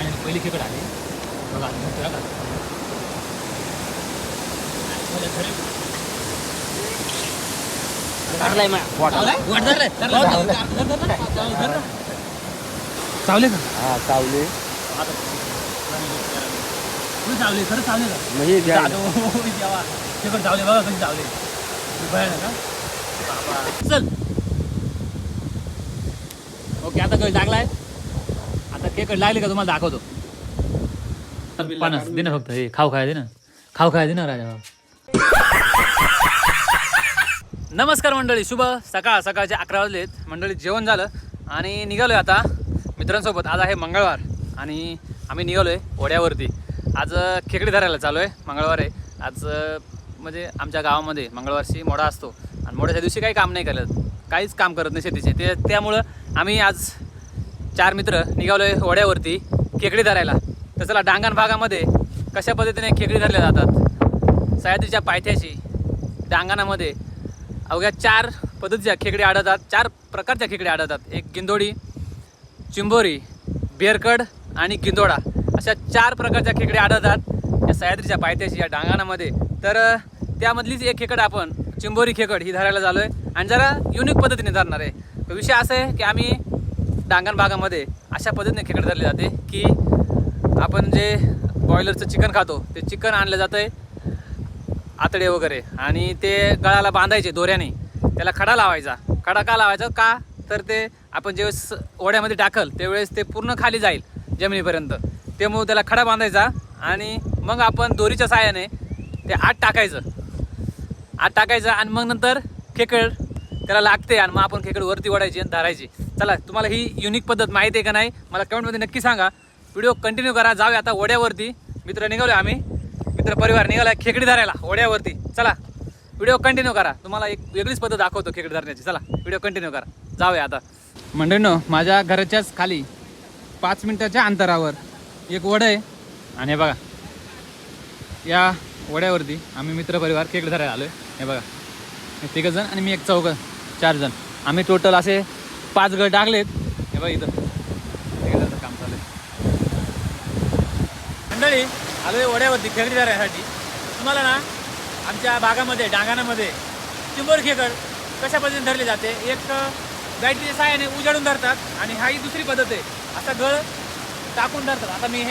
आणि पहिली खेकड आली बघा चावले का? हा चावले चावले खरं चावले का? म्हणजे जेव्हा खेकड चावले बघा कधी चावले भयानक का? चल ओके आता कधी लागलाय आता खेकड लागली का तुम्हाला दाखवतो. पानस दे ना फक्त हे खाऊ खाय दे ना राजा बाबा. नमस्कार मंडळी, शुभ सकाळचे 11 वाजलेत. मंडळी जेवण झालं आणि निघालोय आता मित्रांसोबत. आज आहे मंगळवार आणि आम्ही निघालोय ओढ्यावरती. आज खेकडी धरायला चालू आहे. मंगळवार आहे आज. म्हणजे आमच्या गावामध्ये मंगळवारची मोडा असतो आणि मोड्याच्या दिवशी काही काम नाही करत, काहीच काम करत नाही शेतीचे. त्यामुळं आम्ही आज 4 मित्र निघालोय ओढ्यावरती खेकडी धरायला. तर चला डांगण भागामध्ये कशा पद्धतीने खेकडी धरल्या जातात. सह्याद्रीच्या पायथ्याशी डांगणामध्ये अवघ्या 4 पद्धतीच्या खेकडी आढळतात. 4 प्रकारच्या खेकडी आढळतात. एक गिंदोडी, चिंबोरी, बेरकड आणि गिंदोडा अशा 4 प्रकारच्या खेकडी आढळतात या सह्याद्रीच्या पायथ्याशी या डांगणामध्ये. तर त्यामधलीच एक खेकड आपण चिंबोरी खेकड ही धरायला झालो आहे आणि जरा युनिक पद्धतीने धरणार आहे. विषय असा आहे की आम्ही डांगण भागामध्ये अशा पद्धतीने खेकड धरले जाते की आपण जे बॉयलरचं चिकन खातो ते चिकन आणलं जातं आहे आतडे वगैरे आणि ते गळाला बांधायचे दोऱ्याने. त्याला खडा लावायचा. खडा का लावायचा का तर ते आपण ज्यावेळेस ओढ्यामध्ये टाकल त्यावेळेस ते पूर्ण खाली जाईल जमिनीपर्यंत. त्यामुळे त्याला खडा बांधायचा आणि मग आपण दोरीच्या साहाय्याने ते आत टाकायचं आणि मग नंतर खेकड त्याला लागते आणि मग आपण खेकड वरती ओढायची आणि धरायची. चला तुम्हाला ही युनिक पद्धत माहिती आहे का नाही मला कमेंटमध्ये नक्की सांगा. व्हिडिओ कंटिन्यू करा. जाऊया आता ओढ्यावरती. मित्र निघालो आम्ही, मित्र परिवार निघाला खेकडी धरायला ओढ्यावरती. चला व्हिडिओ कंटिन्यू करा. तुम्हाला एक वेगळीच पद्धत दाखवतो खेकडी धरण्याची. चला व्हिडिओ कंटिन्यू करा. जाऊया आता. मंडळींनो, माझ्या घराच्याच खाली 5 मिनिटाच्या अंतरावर एक ओढा आहे आणि हे बघा या ओढ्यावरती आम्ही मित्रपरिवार खेकडी धरायला आलो आहे. हे बघा हे 3 जण आणि मी एक 4 जण. आम्ही टोटल असे 5 गट टाकलेत. हे बघा इथं काम चालू आहे. मंडळी आलो आहे ओढ्यावरती खेकडी धरायसाठी. तुम्हाला ना आमच्या भागामध्ये डांगणामध्ये चिंबोरी खेकड कशा पद्धतीने धरली जाते. एक बॅटरीच्या साहाय्याने उजाडून धरतात आणि हा ही दुसरी पद्धत आहे. असा गळ टाकून धरतात. आता मी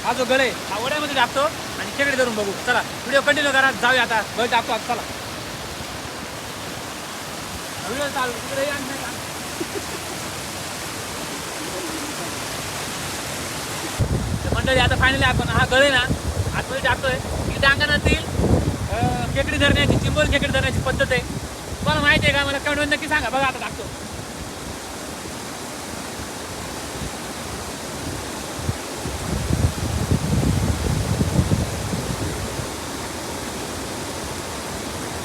हा जो गळ आहे हा ओढ्यामध्ये टाकतो आणि खेकडी धरून बघू. चला व्हिडिओ कंटिन्यू करा. जाऊया आता. गळ टाकतो आता. चला व्हिडिओ चालू. मंडळी आता फायनली आपण हा गळ आहे ना आतमध्ये टाकतोय. ही डांगणातील खेकडी धरण्याची चिंबोरी खेकडी धरण्याची पद्धत आहे. तुम्हाला माहिती आहे का मला कमेंटमध्ये नक्की सांगा. बघा आता टाकतो.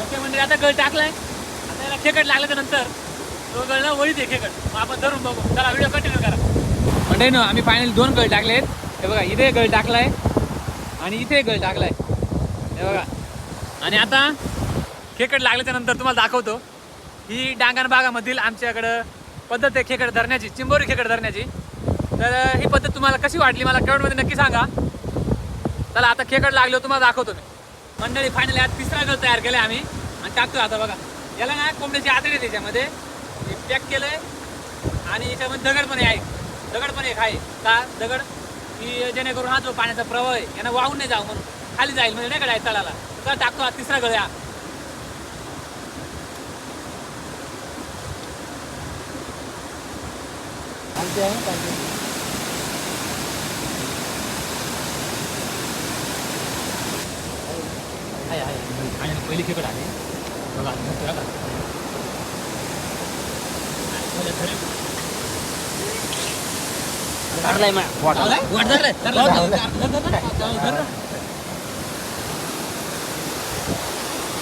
ओके मंडळी आता गळ टाकलाय. आता याला खेकड लागल्याच्या नंतर तो गळ ना वळीत आहे खेकड. मग आपण धरून बघू. चला व्हिडिओ कंटिन्यू करा. मंडळी ना आम्ही फायनली 2 गळ टाकलेत. हे बघा इथे गळ टाकलाय आणि इथे गळ टाकलाय. हे बघा आणि आता खेकड लागल्याच्या नंतर तुम्हाला दाखवतो. ही डांगण भागामधील आमच्याकडं पद्धत आहे खेकड धरण्याची, चिंबोरी खेकड धरण्याची. तर ही पद्धत तुम्हाला कशी वाटली मला कमेंटमध्ये नक्की सांगा. चला आता खेकड लागलो तुम्हाला दाखवतो मी. मंडळी फायनली आज 3रा गळ तयार केला आम्ही आणि टाकतोय आता. बघा याला ना कोंबड्याची आतडी त्याच्यामध्ये पॅक केलंय आणि याच्यामध्ये दगड पण आहे. दगड पण एक आहे का दगड की जेणेकरून हा जो पाण्याचा प्रवाह आहे यांना वाहून नाही जाऊ म्हणून खाली जाईल म्हणजे नाही का आहे तळाला. तर टाकतो हा 3रा गळ. हा आणि पहिली खेकड आली बघा.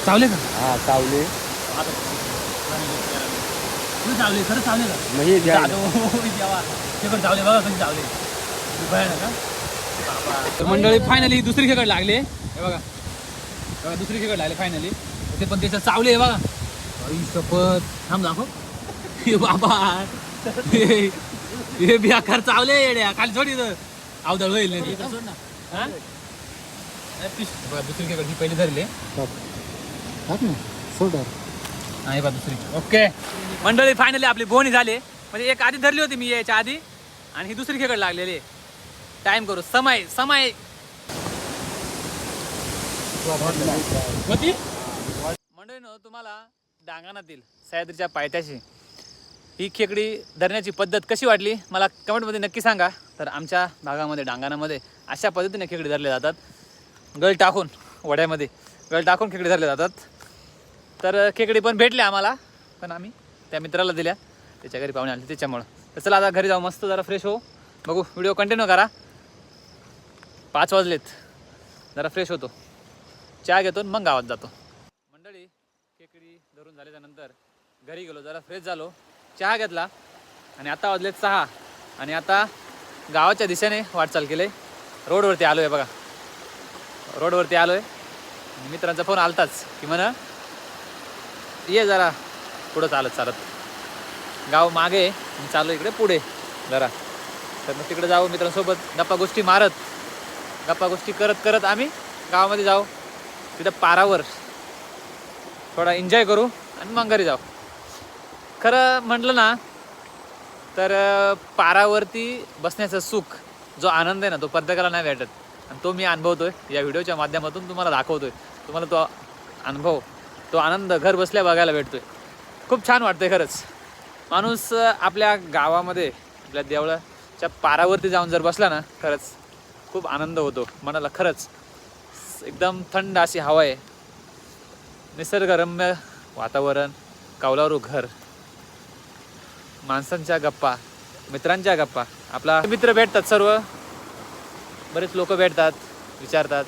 चावले का? हा चावले चावले खरं चावले का? म्हणजे जेव्हा खेकड चावले बघा कधी चावले भयानक का? तर मंडळी फायनली दुसरी खेकड लागली. हे बघा दुसरी खेकड लागली फायनली. ते पण त्याच्यात चावले आहे बघा. शपथ थांब दाखव. हे बाबा हे बेकार चावले येड्या खाली सोडी. अवदळ होईल नाही हा? दुसरी खेकड ही पहिली धरली नाही बा दुसरी. ओके मंडळी, फायनली आपली बोनी झाली. म्हणजे एक आधी धरली होती मी यायच्या आधी आणि ही दुसरी खेकड लागलेली. टाइम करू समय समय मंडळीनो, तुम्हाला डांगाणातील सह्याद्रीच्या पायथ्याशी ही खेकडी धरण्याची पद्धत कशी वाटली मला कमेंटमध्ये नक्की सांगा. तर आमच्या भागामध्ये डांगाणामध्ये अशा पद्धतीने खेकडी धरले जातात. गळ टाकून वड्यामध्ये गळ टाकून खेकडी धरले जातात. तर खेकडी पण भेटले आम्हाला, पण आम्ही त्या मित्राला दिल्या, त्याच्या घरी पाहुणे आले त्याच्यामुळं. तर चला आता घरी जाऊ, मस्त जरा फ्रेश हो. बघू, व्हिडिओ कंटिन्यू करा. 5 वाजलेत, जरा फ्रेश होतो, चहा घेतो मग गावात जातो. मंडळी, खेकडी धरून झाल्याच्यानंतर घरी गेलो, जरा फ्रेश झालो, चहा घेतला आणि आता वाजलेत 6 आणि आता गावाच्या दिशेने वाटचाल केली. रोडवरती आलो आहे बघा, रोडवरती आलो आहे. मित्रांचा फोन आलताच की म्हणा ये जरा पुढं चालत चालत. गाव मागे मी चालू इकडे पुढे जरा. तर मग तिकडे जाऊ मित्रांसोबत गप्पा गोष्टी मारत, गप्पा गोष्टी करत करत आम्ही गावामध्ये जाऊ. तिथं पारावर थोडा एन्जॉय करू आणि मग घरी जाऊ. खरं म्हटलं ना तर पारावरती बसण्याचं सुख, जो आनंद आहे ना, तो प्रत्येकाला नाही भेटत. आणि तो मी अनुभवतोय या व्हिडिओच्या माध्यमातून, तुम्हाला दाखवतोय. तुम्हाला तो अनुभव, तो आनंद घर बसल्या बघायला भेटतोय. खूप छान वाटतंय खरंच. माणूस आपल्या गावामध्ये आपल्या देवळाच्या पारावरती जाऊन जर बसला ना, खरंच खूप आनंद होतो मनाला. खरंच एकदम थंड अशी हवा आहे, निसर्गरम्य वातावरण, कौलारू घर, माणसांच्या गप्पा, मित्रांच्या गप्पा. आपला मित्र भेटतात, सर्व बरेच लोक भेटतात, विचारतात.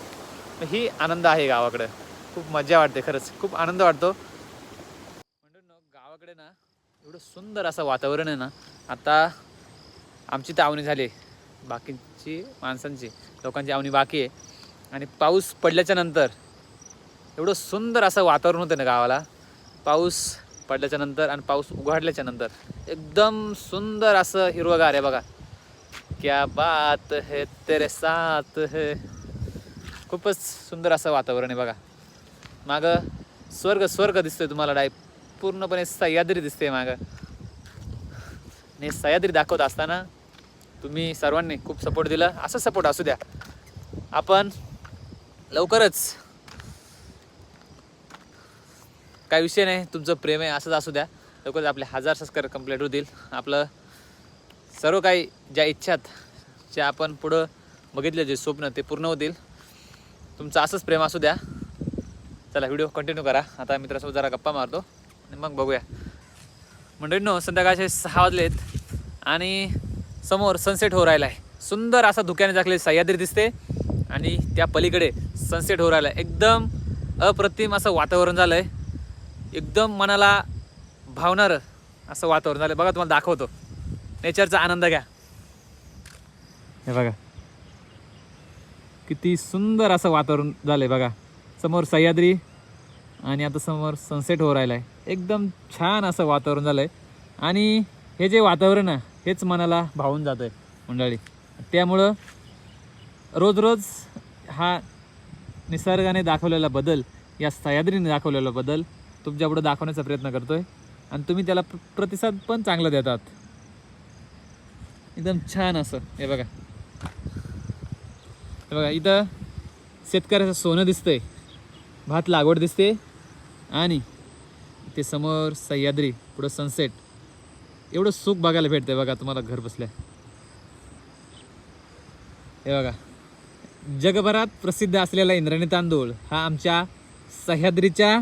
ही आनंद आहे गावाकडे. खूप मजा वाटते, खरंच खूप आनंद वाटतो. म्हणून गावाकडे ना एवढं सुंदर असं वातावरण आहे ना. आता आमची तावणी झाली, बाकीची माणसांची लोकांची आवणी बाकी आहे. आणि पाऊस पडल्याच्या नंतर एवढं सुंदर असं वातावरण होतं ना गावाला. पाऊस पडल्याच्या नंतर आणि पाऊस उघडल्याच्या नंतर एकदम सुंदर असं हिरवगार आहे बघा. क्या बात है तेरे साथ है. खूपच सुंदर असं वातावरण आहे बघा. मागं स्वर्ग स्वर्ग दिसतोय तुम्हाला. पूर्णपणे सह्याद्री दिसते मागं. आणि सह्याद्री दाखवत असताना तुम्ही सर्वांनी खूप सपोर्ट दिला. असं सपोर्ट असू द्या. आपण लवकरच, काय विषय नाही, तुमचं प्रेम आहे असंच असू द्या. लवकरच आपले 1000 सबस्क्राइबर कंप्लीट होतील. आपलं सर्व काही ज्या इच्छात, ज्या आपण पुढं बघितले जे स्वप्न, ते पूर्ण होतील. तुमचं असंच प्रेम असू द्या. चला व्हिडिओ कंटिन्यू करा. आता मित्रासोबत जरा गप्पा मारतो आणि मग बघूया. मंडळींनो, संध्याकाळचे 6 वाजलेत आणि समोर सनसेट हो राहिला आहे. सुंदर असा धुक्याने झाकलेली सह्याद्री दिसते आणि त्या पलीकडे सनसेट हो राहिला आहे. एकदम अप्रतिम असं वातावरण झालं आहे. एकदम मनाला भावणारं असं वातावरण झालं. बघा, तुम्हाला दाखवतो. नेचरचा आनंद घ्या. हे बघा किती सुंदर असं वातावरण झालंय बघा. समोर सह्याद्री आणि आता समोर सनसेट हो राहिला आहे. एकदम छान असं वातावरण झालंय. आणि हे जे वातावरण आहे हेच मनाला भावून जातंय मंडळी. त्यामुळं रोज रोज हा निसर्गाने दाखवलेला बदल, या सह्याद्रीने दाखवलेला बदल तुमच्यापुढं दाखवण्याचा प्रयत्न करतोय. आणि तुम्ही त्याला प्रतिसाद पण चांगला देतात. एकदम छान असं. हे बघा, हे बघा, इथं शेतकऱ्याचं सोनं दिसतंय, भात लागवड दिसते आणि ते समोर सह्याद्री, पुढं सनसेट. एवढं सुख बघायला भेटतंय बघा तुम्हाला घर बसल्या. हे बघा, जगभरात प्रसिद्ध असलेला इंद्रायणी तांदूळ हा आमच्या सह्याद्रीच्या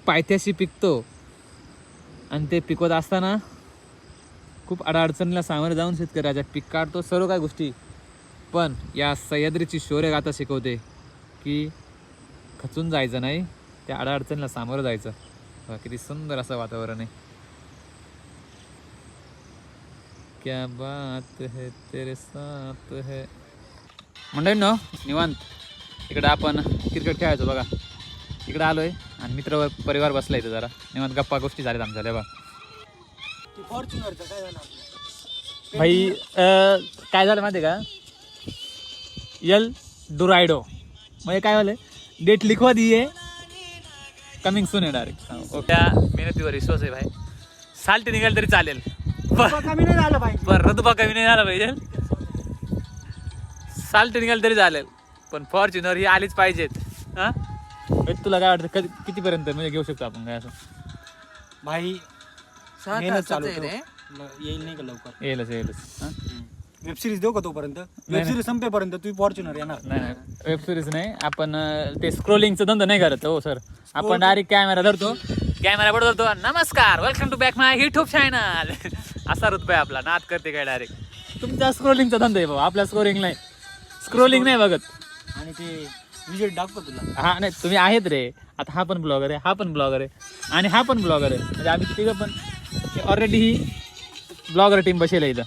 पायथ्याशी पिकतो. आणि ते पिकवत असताना खूप अडचणीला सामोरे जाऊन शेतकऱ्याच्या पीक काढतो, सर्व काय गोष्टी. पण या सह्याद्रीची शौर्यगाथा शिकवते की खचून जायचं नाही, त्या अडचणीला सामोरं जायचं. किती सुंदर असं वातावरण आहे. क्या बात है तेरे साथ है. मंडळींनो, निवांत इकडं आपण क्रिकेट खेळायचो बघा. इकडं आलोय आणि मित्र परिवार बसला इथं. जरा निवांत गप्पा गोष्टी झाल्यात आमच्या. बघा फॉर्च्युनरचं काय झालं? भाई, काय झालं माहिती आहे का, एल डुरायडो म्हणजे काय झालं डेट लिखवा दिए कमिंग सून आहे डायरेक्ट. त्या मेहनतीवर विश्वास आहे भाई. साल्ट निघाल तरी चालेल कमी नाही झालं पाहिजे. पण रतुबा कमी नाही झाला पाहिजे. साल्ट निघाल तरी चालेल पण फॉर्च्युनर ही आलीच पाहिजेत. हा तुला काय वाटतं कधी कितीपर्यंत म्हणजे घेऊ शकतो आपण काय असं? भाई मेहनत चालू ठेव. येईल नाही का लवकर? येईलच. वेब सिरीज देऊ का तोपर्यंत? वेब सिरीज संपेपर्यंत तू फॉर्च्युनर येणार नाही वेब सिरीज नाही आपण ते स्क्रोलिंगचं धंदा नाही करत हो सर. आपण डायरेक्ट कॅमेरा धरतो धरतो नमस्कार welcome to back my YouTube channel असा रुतबा आहे आपला. नाद करते काय डायरेक्ट. तुमचा स्क्रोलिंगचा धंदा आहे बाबा आपल्या स्क्रोलिंग नाही बघत. आणि ते विजिट दाखव तुला. हा नाही तुम्ही आहेत रे. आता हा पण ब्लॉगर आहे, हा पण ब्लॉगर आहे आणि हा पण ब्लॉगर आहे. म्हणजे आम्ही तिघं पण ऑलरेडी ही ब्लॉगर टीम बसेल आहे इथं.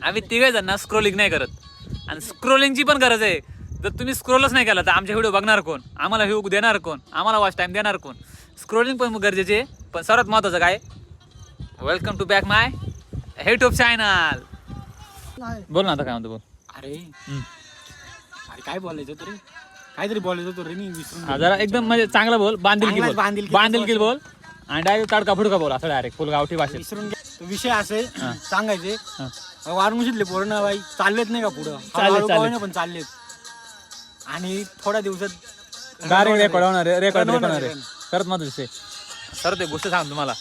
आम्ही तिघे जण ना स्क्रोलिंग नाही करत आणि स्क्रोलिंगची पण गरज आहे. जर तुम्ही स्क्रोलच नाही केला तर आमचे व्हिडिओ बघणार कोण? आम्हाला व्ह्यू देणार कोण? आम्हाला वॉच टाईम देणार कोण? स्क्रोलिंग पण गरजेचे आहे. पण सर्वात महत्त्वाचं काय welcome to back my YouTube channel. बोल ना आता काय म्हणतो बोल. अरे काय बोलायचं होतं रे? काहीतरी बोलायचं होतं रे मी विसरून. जरा एकदम म्हणजे चांगलं बोल. बांधिलकी बोल आणि डायरेक्ट ताडका फुडका बोल असं डायरेक्ट फुल गावठी भाषेत. विसरून तो विषय असे सांगायचे. वारणुशीतले पोरण बाई चाललेत नाही का पुढं? पण चाललेत आणि थोड्या दिवसात डायरेक्ट रेकॉर्ड होणार आहे. करत मग विषय सर ते गोष्ट सांग तुम्हाला.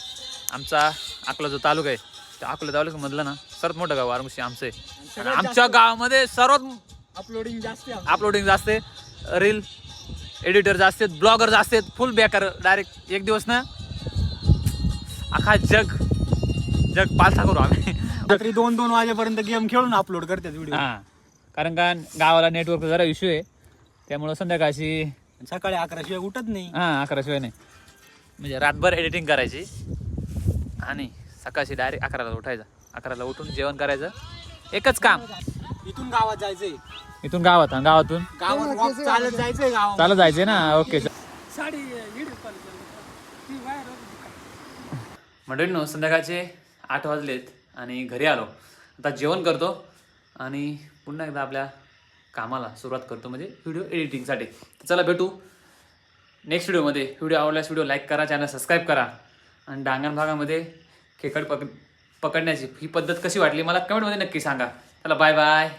आमचा अकोला जो तालुका आहे त्या अकोला तालुक्यामधलं ना सर्वात मोठं गाव वारणुशी आमचं आहे. आणि आमच्या गावामध्ये सर्वात अपलोडिंग जास्त आहे. रील एडिटर जास्त आहेत, ब्लॉगर जास्त आहेत. फुल बेकार डायरेक्ट एक दिवस ना अख्खा जग पालथा करू आम्ही. रात्री 2-2 वाजेपर्यंत गेम खेळून अपलोड करतात व्हिडिओ. हा कारण का गावाला नेटवर्क जरा इश्यू आहे त्यामुळे संध्याकाळची सकाळी 11 शिवाय उठत नाही. 11 शिवाय नाही. म्हणजे रातभर एडिटिंग करायची आणि सकाळची डायरेक्ट 11ला उठायचं. 11ला उठून जेवण करायचं. एकच काम. इथून गावात जायचंय. इथून गावातून चालत जायचंय ना. ओके मंडळींनो संध्याकाळचे 8 वाजलेत आणि घरी आलो. आता जेवण करतो आणि पुन्हा एकदा आपल्या कामाला सुरुवात करतो म्हणजे व्हिडिओ एडिटिंगसाठी. तर चला भेटू नेक्स्ट व्हिडिओमध्ये. व्हिडिओ आवडल्यास व्हिडिओ लाईक करा, चॅनल सबस्क्राईब करा आणि डांगण भागामध्ये खेकड पकडण्याची ही पद्धत कशी वाटली मला कमेंटमध्ये नक्की सांगा. चला बाय बाय.